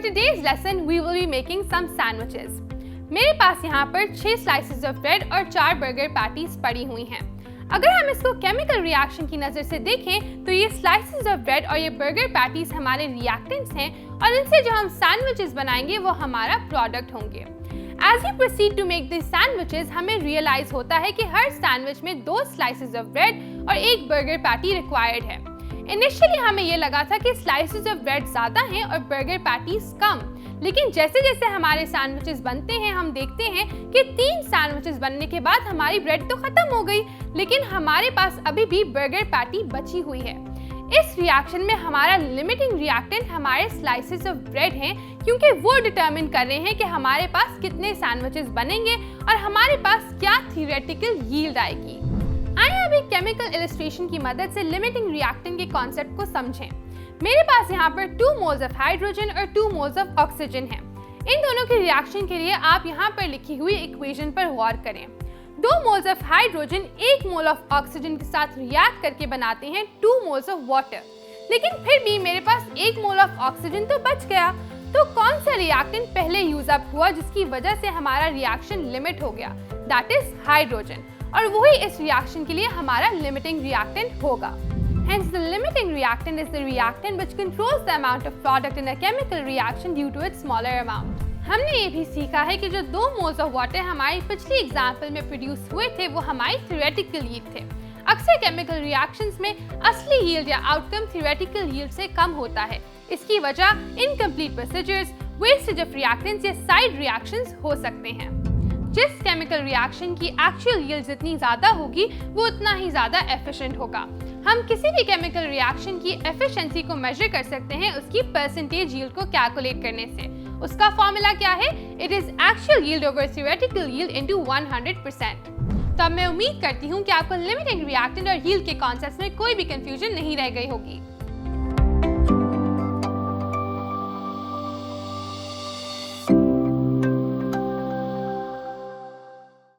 today's lesson we will be making some sandwiches. मेरे पास यहाँ पर 6 slices of bread और 4 burger patties पड़ी हुई हैं। अगर हम इसको केमिकल रिएक्शन की नज़र से देखें तो ये slices of bread और ये burger patties हमारे reactants हैं और इनसे जो हम sandwiches बनाएंगे वो हमारा प्रोडक्ट होंगे। As we proceed to make these sandwiches, हमें realize होता है कि हर sandwich में 2 slices of bread और 1 burger patty required है। इनिशियली हमें ये लगा था कि स्लाइसेस ऑफ ब्रेड ज़्यादा हैं और बर्गर पैटीज कम, लेकिन जैसे जैसे हमारे सैंडविचेस बनते हैं हम देखते हैं कि 3 सैंडविचेस बनने के बाद हमारी ब्रेड तो ख़त्म हो गई, लेकिन हमारे पास अभी भी बर्गर पैटी बची हुई है। इस रिएक्शन में हमारा लिमिटिंग रिएक्टेंट हमारे स्लाइसेस ऑफ ब्रेड हैं, क्योंकि वो डिटरमिन कर रहे हैं कि हमारे पास कितने सैंडविचेस बनेंगे और हमारे पास क्या थियोरेटिकल यील्ड आएगी। आइए अब एक केमिकल इलस्ट्रेशन की मदद से लिमिटिंग रिएक्टेंट के कॉन्सेप्ट को समझें। मेरे पास यहाँ पर 2 मोल्स ऑफ हाइड्रोजन और 2 मोल्स ऑफ ऑक्सीजन है। इन दोनों के रिएक्शन के लिए आप यहाँ पर लिखी हुई इक्वेशन पर गौर करें। 2 moles of hydrogen 1 mole of oxygen के साथ रिएक्ट करके बनाते हैं 2 मोल्स ऑफ वाटर, लेकिन फिर भी मेरे पास 1 मोल ऑफ ऑक्सीजन तो बच गया। तो कौन सा रिएक्टेंट पहले यूज अप हुआ जिसकी वजह से हमारा रिएक्शन लिमिट हो गया? दैट इज हाइड्रोजन, और वही इस रिएक्शन के लिए हमारा लिमिटिंग रिएक्टेंट होगा। Hence, the limiting reactant is the reactant which controls the amount of product in a chemical reaction due to its smaller amount. हमने ये भी सीखा है कि जो 2 मोल्स ऑफ वाटर हमारी पिछली एग्जाम्पल में प्रोड्यूस हुए थे वो हमारी थियोरेटिकल यील्ड थे। अक्सर केमिकल रिएक्शंस में असली यील्ड या आउटकम थियोरेटिकल यील्ड से कम होता है। इसकी वजह incomplete procedures, wastage of reactants या साइड रिएक्शंस हो सकते हैं। जिस केमिकल रिएक्शन की एक्चुअल यील्ड जितनी ज़्यादा होगी वो उतना ही ज़्यादा एफिशिएंट होगा। हम किसी भी केमिकल रिएक्शन की एफिशिएंसी को मेजर कर सकते हैं उसकी परसेंटेज यील्ड को कैलकुलेट करने से। उसका फॉर्मूला क्या है? It is actual yield over theoretical yield into 100%। तो अब मैं उम्मीद करती हूँ कि आपको लिमिटिंग रिएक्टेंट और यील्ड के कॉन्सेप्ट्स में कोई भी कंफ्यूजन नहीं रह गई होगी।